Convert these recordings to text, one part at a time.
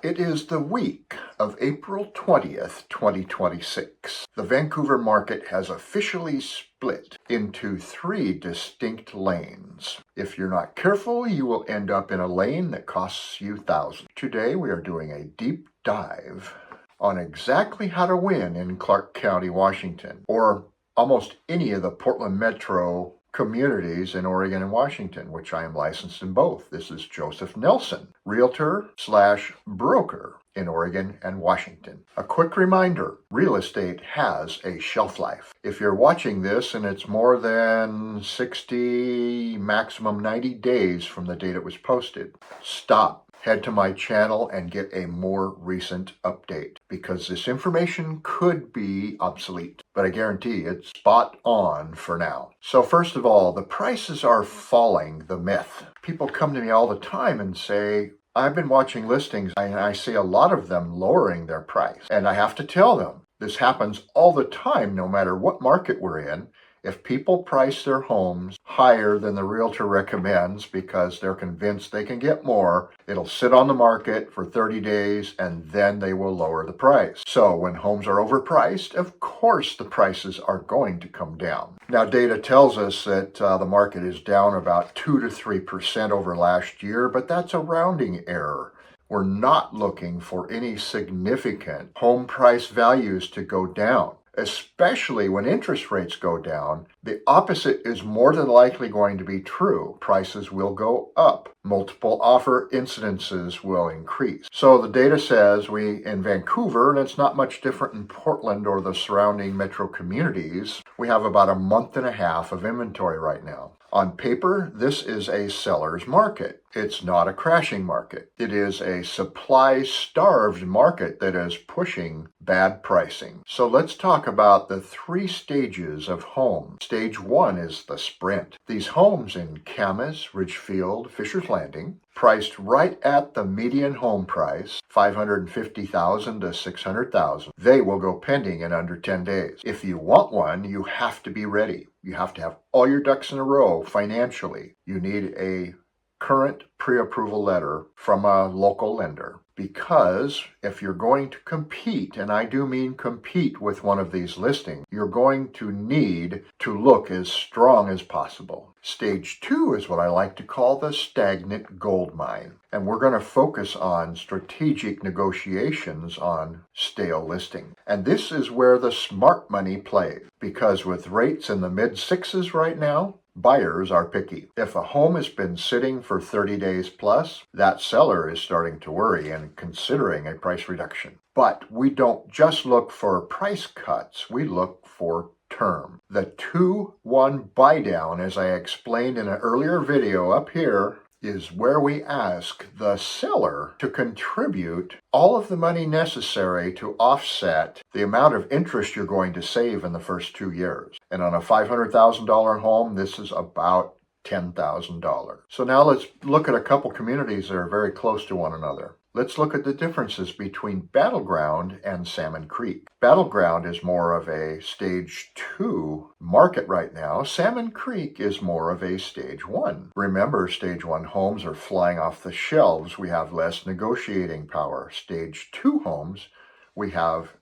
It is the week of April 20th, 2026. The Vancouver market has officially split into 3 distinct lanes. If you're not careful, you will end up in a lane that costs you thousands. Today we are doing a deep dive on exactly how to win in Clark County, Washington, or almost any of the Portland Metro communities in Oregon and Washington, which I am licensed in both. This is Joseph Nelson, realtor/broker in Oregon and Washington. A quick reminder, real estate has a shelf life. If you're watching this and it's more than 60, maximum 90 days from the date it was posted, stop. Head to my channel and get a more recent update because this information could be obsolete, but I guarantee it's spot on for now. So first of all, the prices are falling, the myth. People come to me all the time and say, I've been watching listings and I see a lot of them lowering their price. And I have to tell them, this happens all the time, no matter what market we're in. If people price their homes higher than the realtor recommends because they're convinced they can get more, it'll sit on the market for 30 days and then they will lower the price. So when homes are overpriced, of course the prices are going to come down. Now data tells us that the market is down about 2 to 3% over last year, but that's a rounding error. We're not looking for any significant home price values to go down. Especially when interest rates go down, the opposite is more than likely going to be true. Prices will go up. Multiple offer incidences will increase. So the data says in Vancouver, and it's not much different in Portland or the surrounding metro communities, we have about a month and a half of inventory right now. On paper, this is a seller's market. It's not a crashing market. It is a supply-starved market that is pushing bad pricing. So let's talk about the 3 stages of home. Stage 1 is the sprint. These homes in Camas, Ridgefield, Fisher's Landing, priced right at the median home price, $550,000 to $600,000. They will go pending in under 10 days. If you want one, you have to be ready. You have to have all your ducks in a row financially. You need a current pre-approval letter from a local lender. Because if you're going to compete, and I do mean compete with one of these listings, you're going to need to look as strong as possible. Stage 2 is what I like to call the stagnant gold mine. And we're going to focus on strategic negotiations on stale listing. And this is where the smart money plays. Because with rates in the mid-6s right now, buyers are picky. If a home has been sitting for 30 days plus, that seller is starting to worry and considering a price reduction. But we don't just look for price cuts, we look for term. The 2-1 buydown, as I explained in an earlier video up here, is where we ask the seller to contribute all of the money necessary to offset the amount of interest you're going to save in the first 2 years. And on a $500,000 home, this is about $10,000. So now let's look at a couple communities that are very close to one another. Let's look at the differences between Battleground and Salmon Creek. Battleground is more of a stage 2 market right now. Salmon Creek is more of a stage 1. Remember, stage 1 homes are flying off the shelves. We have less negotiating power. Stage 2 homes, we have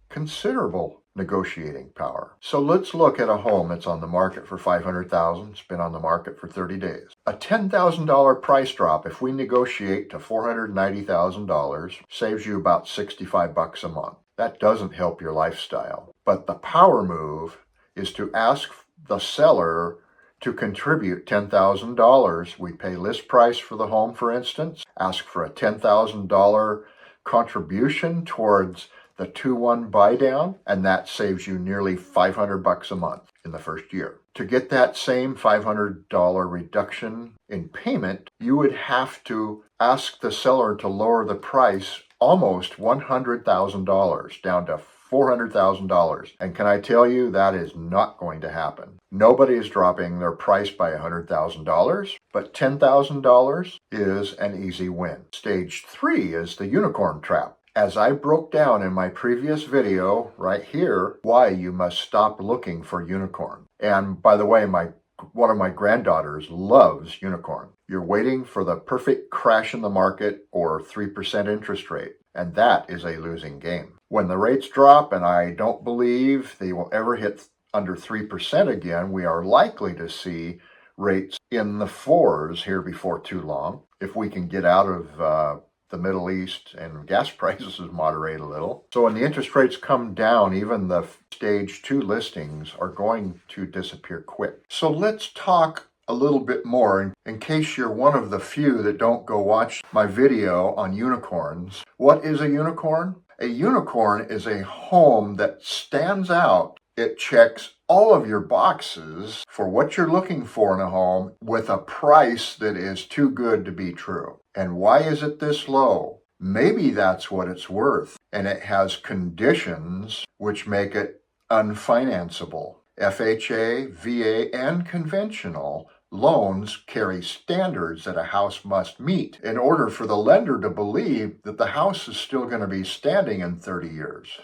considerable negotiating power. So let's look at a home that's on the market for $500,000. It's been on the market for 30 days. A $10,000 price drop, if we negotiate to $490,000, saves you about $65 a month. That doesn't help your lifestyle. But the power move is to ask the seller to contribute $10,000. We pay list price for the home, for instance. Ask for a $10,000 contribution towards the 2-1 buydown, and that saves you nearly $500 a month in the first year. To get that same $500 reduction in payment, you would have to ask the seller to lower the price almost $100,000 down to $400,000. And can I tell you, that is not going to happen. Nobody is dropping their price by $100,000, but $10,000 is an easy win. Stage 3 is the unicorn trap. As I broke down in my previous video right here, why you must stop looking for unicorn. And by the way, my one of my granddaughters loves unicorn. You're waiting for the perfect crash in the market or 3% interest rate, and that is a losing game. When the rates drop, and I don't believe they will ever hit under 3% again, we are likely to see rates in the fours here before too long. If we can get out of the Middle East and gas prices moderate a little. So when the interest rates come down, even the stage 2 listings are going to disappear quick. So let's talk a little bit more in case you're one of the few that don't go watch my video on unicorns. What is a unicorn? A unicorn is a home that stands out. It checks all of your boxes for what you're looking for in a home with a price that is too good to be true. And why is it this low? Maybe that's what it's worth. And it has conditions which make it unfinanceable. FHA, VA, and conventional loans carry standards that a house must meet in order for the lender to believe that the house is still going to be standing in 30 years.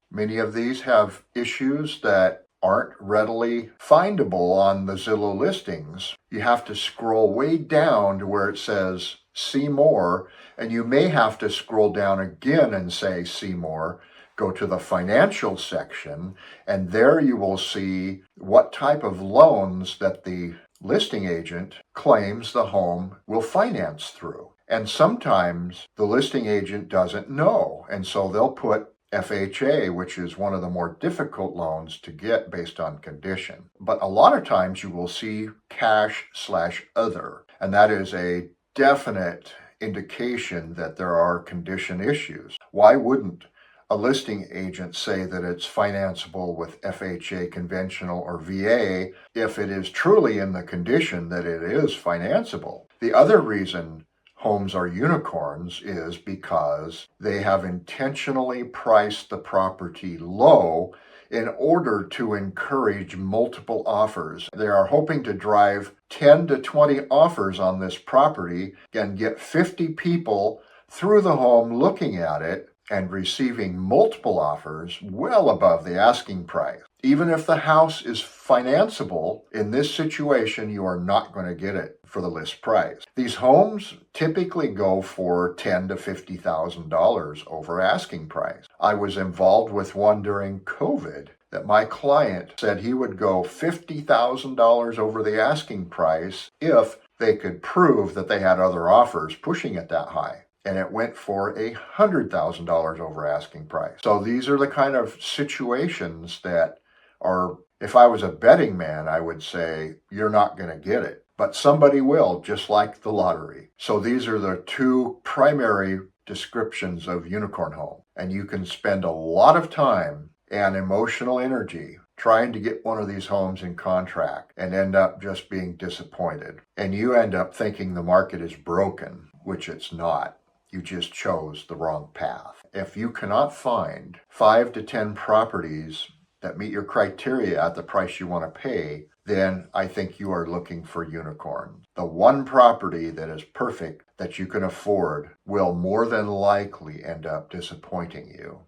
Many of these have issues that aren't readily findable on the Zillow listings. You have to scroll way down to where it says see more, and you may have to scroll down again and say see more. Go to the financial section, and there you will see what type of loans that the listing agent claims the home will finance through. And sometimes the listing agent doesn't know, and so they'll put FHA, which is one of the more difficult loans to get based on condition. But a lot of times you will see cash/other, and that is a definite indication that there are condition issues. Why wouldn't a listing agent say that it's financeable with FHA, conventional, or VA if it is truly in the condition that it is financeable? The other reason homes are unicorns is because they have intentionally priced the property low in order to encourage multiple offers. They are hoping to drive 10 to 20 offers on this property and get 50 people through the home looking at it and receiving multiple offers well above the asking price. Even if the house is financeable, in this situation, you are not going to get it for the list price. These homes typically go for $10,000 to $50,000 over asking price. I was involved with one during COVID that my client said he would go $50,000 over the asking price if they could prove that they had other offers pushing it that high. And it went for $100,000 over asking price. So these are the kind of situations that are, if I was a betting man, I would say you're not going to get it. But somebody will, just like the lottery. So these are the two primary descriptions of unicorn home. And you can spend a lot of time and emotional energy trying to get one of these homes in contract and end up just being disappointed. And you end up thinking the market is broken, which it's not. You just chose the wrong path. If you cannot find 5 to 10 properties that meet your criteria at the price you want to pay, then I think you are looking for unicorns. The one property that is perfect that you can afford will more than likely end up disappointing you.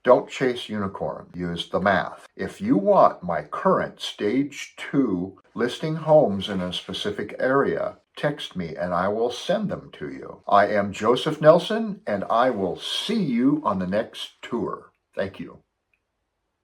Don't chase unicorn. Use the math. If you want my current stage 2 listing homes in a specific area, text me and I will send them to you. I am Joseph Nelson, and I will see you on the next tour. Thank you.